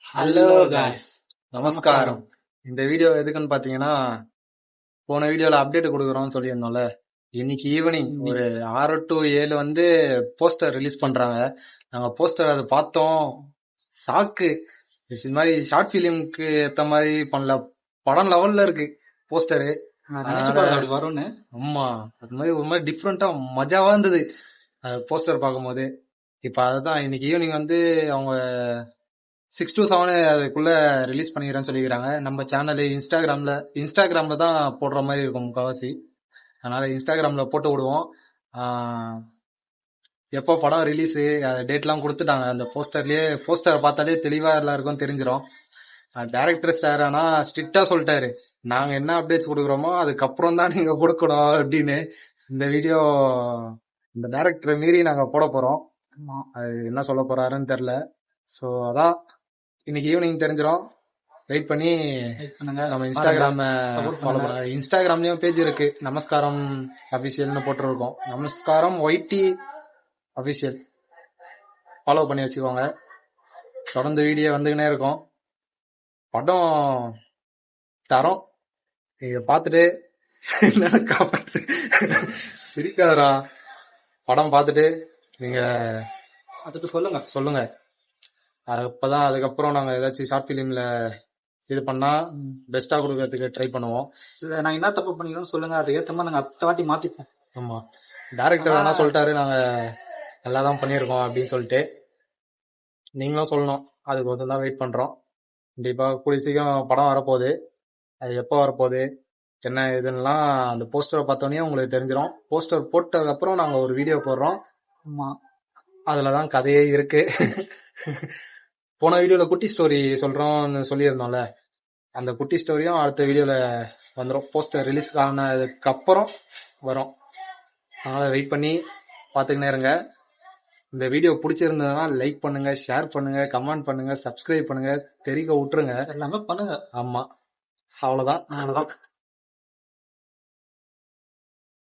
Hello guys, நமஸ்காரம். இந்த video எதுக்குன்னு பாத்தீங்கன்னா, போன வீடியோல அப்டேட் கொடுக்குறோம்னு சொல்லியிருந்தோம்ல. இன்னைக்கு ஈவினிங் ஒரு 6 to 7 வந்து போஸ்டர் ரிலீஸ் பண்றாங்க. நாங்க போஸ்டர் அதை பார்த்தோம், சாக்கு. இது மாதிரி ஷார்ட் பிலிம்க்கு ஏத்த மாதிரி பண்ணல, படம் லெவல்ல இருக்கு போஸ்டரு. வரும்னு ஆமா, அது மாதிரி ஒரு மாதிரி டிஃப்ரெண்டா மஜாவா இருந்தது போஸ்டர் பார்க்கும்போது. இப்ப அதுதான் இன்னைக்கு ஈவினிங் வந்து அவங்க 6 to 7 அதுக்குள்ள ரிலீஸ் பண்ணிக்கிறேன்னு சொல்லிக்கிறாங்க. நம்ம சேனல் இன்ஸ்டாகிராம்ல தான் போடுற மாதிரி இருக்கும் முக்காவாசி. அதனால இன்ஸ்டாகிராம்ல போட்டு விடுவோம். எப்போ படம் ரிலீஸ் டேட்லாம் கொடுத்துட்டாங்க. அந்த போஸ்டர் பார்த்தாலே தெளிவா எல்லாருக்கும் தெரிஞ்சிடும். டைரக்டர் ஸ்டார் ஆனா ஸ்ட்ரிக்டா சொல்லிட்டாரு, நாங்க என்ன அப்டேட்ஸ் கொடுக்குறோமோ அதுக்கப்புறம் தான் நீங்க கொடுக்கணும் அப்படின்னு. இந்த வீடியோ இந்த டைரக்டரை மீறி நாங்க போட போறோம். அது என்ன சொல்ல போறாருன்னு தெரியல. ஸோ அதான் இன்னைக்கு ஈவினிங் தெரிஞ்சிடும். வெயிட் பண்ணி நம்ம இன்ஸ்டாகிராம ஃபாலோ பண்ணுங்க. இன்ஸ்டாகிராம்லயும் பேஜ் இருக்கு, நமஸ்காரம் அபிஷியல்னு போட்டிருக்கோம். நமஸ்காரம் ஒய்டி அபிஷியல் ஃபாலோ பண்ணி வச்சுக்கோங்க. தொடர்ந்து வீடியோ வந்துக்கினே இருக்கும். படம் தரோம், நீங்க பார்த்துட்டு என்ன காப்பாத்து சிரிக்காதரா. படம் பார்த்துட்டு நீங்க அதுக்கு சொல்லுங்க. அப்பதான் அதுக்கப்புறம் நாங்க ஏதாச்சும் ஷார்ட் பிலிம்ல இது பண்ணா பெஸ்டா கொடுக்கறதுக்கு ட்ரை பண்ணுவோம். நான் என்ன தப்பு பண்ணிக்கிறோம் சொல்லுங்க, அதுக்கு ஏத்த மாதிரி நாங்க அடுத்த வாட்டி மாத்திப்போம். ஆமா, டைரக்டர் வேணா சொல்லிட்டாரு, நாங்க நல்லா தான் பண்ணியிருக்கோம் அப்படின்னு சொல்லிட்டு நீங்களும் சொல்லணும். அதுக்கோசம் தான் வெயிட் பண்றோம். கண்டிப்பா கூடிய சீக்கிரம் படம் வரப்போகுது. அது எப்போ வரப்போகுது என்ன இதுலாம் அந்த போஸ்டரை பார்த்தோன்னே உங்களுக்கு தெரிஞ்சிடும். போஸ்டர் போட்டதுக்கு அப்புறம் நாங்க ஒரு வீடியோ போடுறோம். ஆமா, அதுலதான் கதையே இருக்கு. போன வீடியோல குட்டி ஸ்டோரி சொல்றோம்னு சொல்லியிருந்தோம்ல, அந்த குட்டி ஸ்டோரியும் அடுத்த வீடியோல வந்துடும். போஸ்டர் ரிலீஸ் ஆனதுக்கு அப்புறம் வரும். அதனால வெயிட் பண்ணி பார்த்துக்கினே இருங்க. இந்த வீடியோ பிடிச்சிருந்ததுன்னா லைக் பண்ணுங்க, ஷேர் பண்ணுங்க, கமெண்ட் பண்ணுங்க, சப்ஸ்கிரைப் பண்ணுங்க, தெரிவிக்க விட்டுருங்க, எல்லாமே பண்ணுங்க. ஆமா, அவ்வளவுதான்.